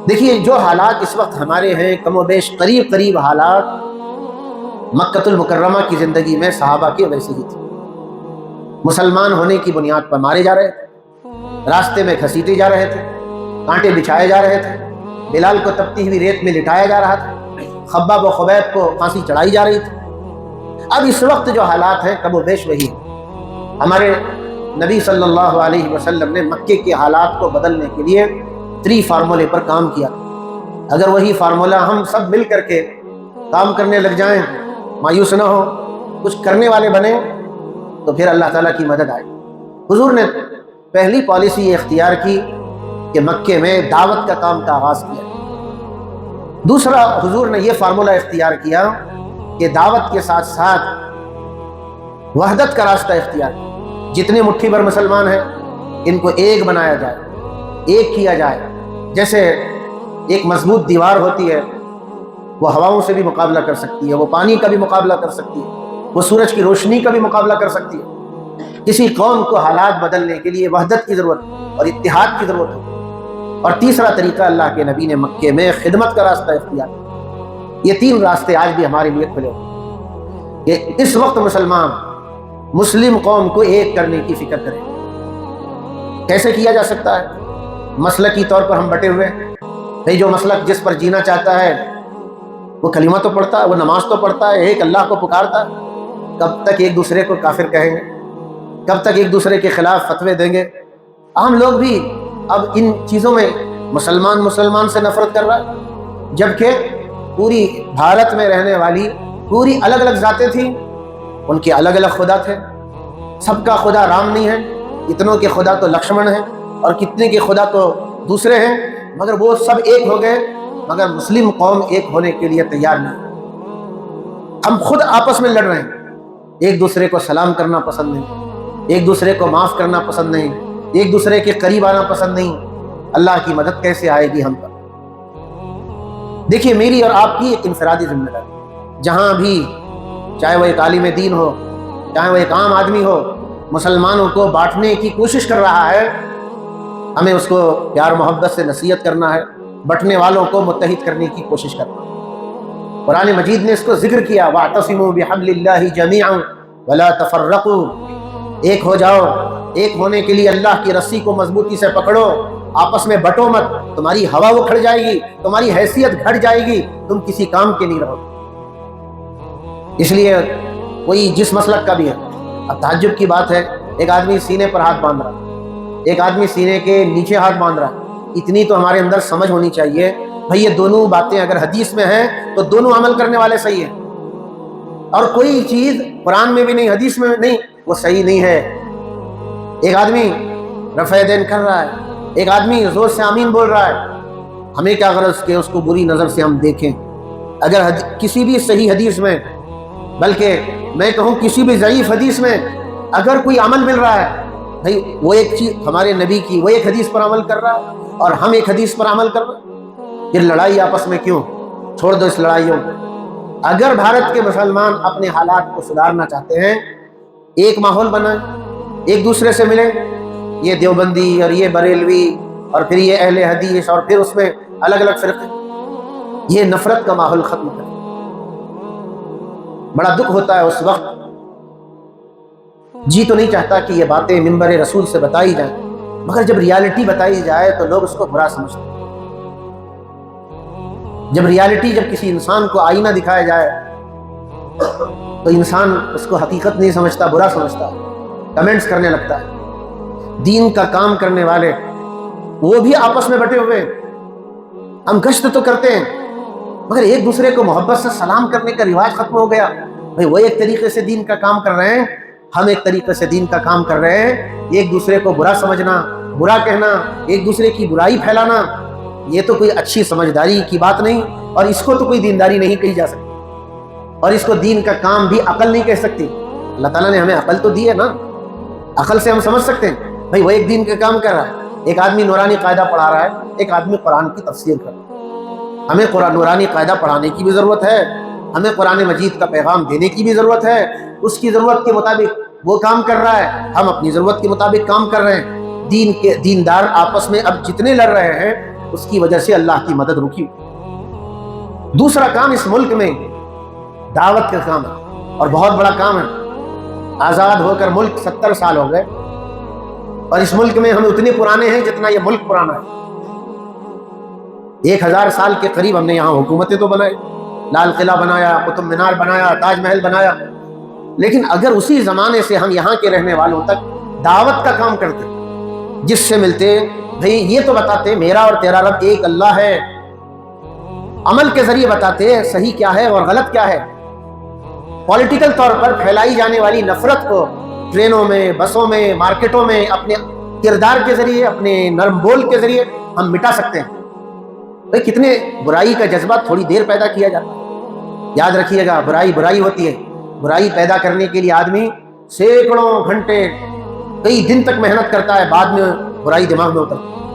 دیکھیے جو حالات اس وقت ہمارے ہیں کم و بیش قریب قریب حالات مکۃ المکرمہ کی زندگی میں صحابہ کے ویسے ہی تھے۔ مسلمان ہونے کی بنیاد پر مارے جا رہے تھے، راستے میں گھسیٹے جا رہے تھے، کانٹے بچھائے جا رہے تھے، بلال کو تپتی ہوئی ریت میں لٹایا جا رہا تھا، خباب و خبیب کو پھانسی چڑھائی جا رہی تھی۔ اب اس وقت جو حالات ہیں کم و بیش وہی ہیں۔ ہمارے نبی صلی اللہ علیہ وسلم نے مکے کے حالات کو بدلنے کے لیے 3 فارمولے پر کام کیا۔ اگر وہی فارمولہ ہم سب مل کر کے کام کرنے لگ جائیں، مایوس نہ ہو، کچھ کرنے والے بنے، تو پھر اللہ تعالیٰ کی مدد آئے۔ حضور نے پہلی پالیسی یہ اختیار کی کہ مکے میں دعوت کا کام کا آغاز کیا۔ دوسرا، حضور نے یہ فارمولہ اختیار کیا کہ دعوت کے ساتھ ساتھ وحدت کا راستہ اختیار کیا۔ جتنے مٹھی بھر مسلمان ہیں ان کو ایک بنایا جائے، ایک کیا جائے۔ جیسے ایک مضبوط دیوار ہوتی ہے، وہ ہواؤں سے بھی مقابلہ کر سکتی ہے، وہ پانی کا بھی مقابلہ کر سکتی ہے، وہ سورج کی روشنی کا بھی مقابلہ کر سکتی ہے۔ کسی قوم کو حالات بدلنے کے لیے وحدت کی ضرورت اور اتحاد کی ضرورت ہے۔ اور تیسرا طریقہ، اللہ کے نبی نے مکے میں خدمت کا راستہ اختیار کیا۔ یہ 3 راستے آج بھی ہمارے لیے کھلے ہوئے کہ اس وقت مسلم قوم کو ایک کرنے کی فکر کریں۔ کیسے کیا جا سکتا ہے؟ مسلکی طور پر ہم بٹے ہوئے ہیں۔ بھئی جو مسلک جس پر جینا چاہتا ہے وہ کلمہ تو پڑھتا ہے، وہ نماز تو پڑھتا ہے، ایک اللہ کو پکارتا ہے۔ کب تک ایک دوسرے کو کافر کہیں گے؟ کب تک ایک دوسرے کے خلاف فتوے دیں گے؟ ہم لوگ بھی اب ان چیزوں میں مسلمان سے نفرت کر رہا ہے، جبکہ پوری بھارت میں رہنے والی پوری الگ الگ ذاتیں تھیں، ان کے الگ الگ خدا تھے۔ سب کا خدا رام نہیں ہے، کتنوں کے خدا تو لکشمن ہیں، اور کتنے کے خدا تو دوسرے ہیں، مگر وہ سب ایک ہو گئے، مگر مسلم قوم ایک ہونے کے لیے تیار نہیں۔ ہم خود آپس میں لڑ رہے ہیں، ایک دوسرے کو سلام کرنا پسند نہیں، ایک دوسرے کو معاف کرنا پسند نہیں، ایک دوسرے کے قریب آنا پسند نہیں۔ اللہ کی مدد کیسے آئے گی ہم پر؟ دیکھیے میری اور آپ کی ایک انفرادی ذمہ داری، جہاں بھی چاہے وہ ایک عالم دین ہو، چاہے وہ ایک عام آدمی ہو، مسلمانوں کو بانٹنے کی کوشش کر رہا ہے، ہمیں اس کو پیار محبت سے نصیحت کرنا ہے، بٹنے والوں کو متحد کرنے کی کوشش کرنا ہے۔ قرآن مجید نے اس کو ذکر کیا، وَاعْتَصِمُوا بِحَبْلِ اللَّهِ جَمِيعًا وَلَا تَفَرَّقُوا، ایک ہو جاؤ، ایک ہونے کے لیے اللہ کی رسی کو مضبوطی سے پکڑو، آپس میں بٹو مت، تمہاری ہوا اکھڑ جائے گی، تمہاری حیثیت گھٹ جائے گی، تم کسی کام کے نہیں رہو۔ اس لیے کوئی جس مسلک کا بھی ہے، اب تعجب کی بات ہے، ایک آدمی سینے پر ہاتھ باندھ رہا ہے، ایک آدمی سینے کے نیچے ہاتھ باندھ رہا ہے۔ اتنی تو ہمارے اندر سمجھ ہونی چاہیے، بھئی یہ دونوں باتیں اگر حدیث میں ہیں تو دونوں عمل کرنے والے صحیح ہیں، اور کوئی چیز قرآن میں بھی نہیں، حدیث میں نہیں، وہ صحیح نہیں ہے۔ ایک آدمی رفع دین کر رہا ہے، ایک آدمی زور سے آمین بول رہا ہے، ہمیں کیا غرض کہ اس کو بری نظر سے ہم دیکھیں؟ اگر کسی بھی صحیح حدیث میں، بلکہ میں کہوں کسی بھی ضعیف حدیث میں اگر کوئی عمل مل رہا ہے، بھئی وہ ایک چیز ہمارے نبی کی، وہ ایک حدیث پر عمل کر رہا ہے اور ہم ایک حدیث پر عمل کر رہے ہیں، پھر لڑائی آپس میں کیوں؟ چھوڑ دو اس لڑائیوں کو۔ اگر بھارت کے مسلمان اپنے حالات کو سدھارنا چاہتے ہیں، ایک ماحول بنائیں، ایک دوسرے سے ملیں، یہ دیوبندی اور یہ بریلوی اور پھر یہ اہل حدیث اور پھر اس میں الگ الگ فرقے، یہ نفرت کا ماحول ختم کریں۔ بڑا دکھ ہوتا ہے اس وقت، جی تو نہیں چاہتا کہ یہ باتیں منبر رسول سے بتائی جائیں، مگر جب ریالٹی بتائی جائے تو لوگ اس کو برا سمجھتے ہیں۔ جب کسی انسان کو آئینہ دکھایا جائے تو انسان اس کو حقیقت نہیں سمجھتا، برا سمجھتا ہے، کمنٹس کرنے لگتا ہے۔ دین کا کام کرنے والے وہ بھی آپس میں بٹے ہوئے، ہم گشت تو کرتے ہیں مگر ایک دوسرے کو محبت سے سلام کرنے کا رواج ختم ہو گیا۔ بھئی وہ ایک طریقے سے دین کا کام کر رہے ہیں، ہم ایک طریقے سے دین کا کام کر رہے ہیں۔ ایک دوسرے کو برا سمجھنا، برا کہنا، ایک دوسرے کی برائی پھیلانا، یہ تو کوئی اچھی سمجھداری کی بات نہیں، اور اس کو تو کوئی دینداری نہیں کہی جا سکتی، اور اس کو دین کا کام بھی عقل نہیں کہہ سکتی۔ اللہ تعالیٰ نے ہمیں عقل تو دی ہے نا، عقل سے ہم سمجھ سکتے ہیں بھئی وہ ایک دین کا کام کر رہا ہے، ایک آدمی نورانی قاعدہ پڑھا رہا ہے، ایک آدمی قرآن کی تفسیر کر رہا ہے۔ ہمیں قرآن نورانی قاعدہ پڑھانے کی بھی ضرورت ہے، ہمیں قرآن مجید کا پیغام دینے کی بھی ضرورت ہے، اس کی ضرورت کے مطابق وہ کام کر رہا ہے، ہم اپنی ضرورت کے مطابق کام کر رہے ہیں۔ دیندار آپس میں اب جتنے لڑ رہے ہیں اس کی وجہ سے اللہ کی مدد رکی۔ دوسرا کام اس ملک میں دعوت کا کام ہے، اور بہت بڑا کام ہے۔ آزاد ہو کر ملک 70 سال ہو گئے، اور اس ملک میں ہم اتنے پرانے ہیں جتنا یہ ملک پرانا ہے۔ 1000 سال کے قریب ہم نے یہاں حکومتیں تو بنائی، لال قلعہ بنایا، قطب مینار بنایا، تاج محل بنایا، لیکن اگر اسی زمانے سے ہم یہاں کے رہنے والوں تک دعوت کا کام کرتے، جس سے ملتے، بھئی یہ تو بتاتے میرا اور تیرا رب ایک اللہ ہے، عمل کے ذریعے بتاتے صحیح کیا ہے اور غلط کیا ہے، پولیٹیکل طور پر پھیلائی جانے والی نفرت کو ٹرینوں میں، بسوں میں، مارکیٹوں میں اپنے کردار کے ذریعے، اپنے نرم بول کے ذریعے ہم مٹا سکتے ہیں۔ بھئی کتنے برائی کا جذبہ تھوڑی دیر پیدا کیا جاتا ہے۔ یاد رکھیے گا، برائی برائی ہوتی ہے، برائی پیدا کرنے کے لیے آدمی سینکڑوں گھنٹے، کئی دن تک محنت کرتا ہے، بعد میں برائی دماغ میں اترتی ہے۔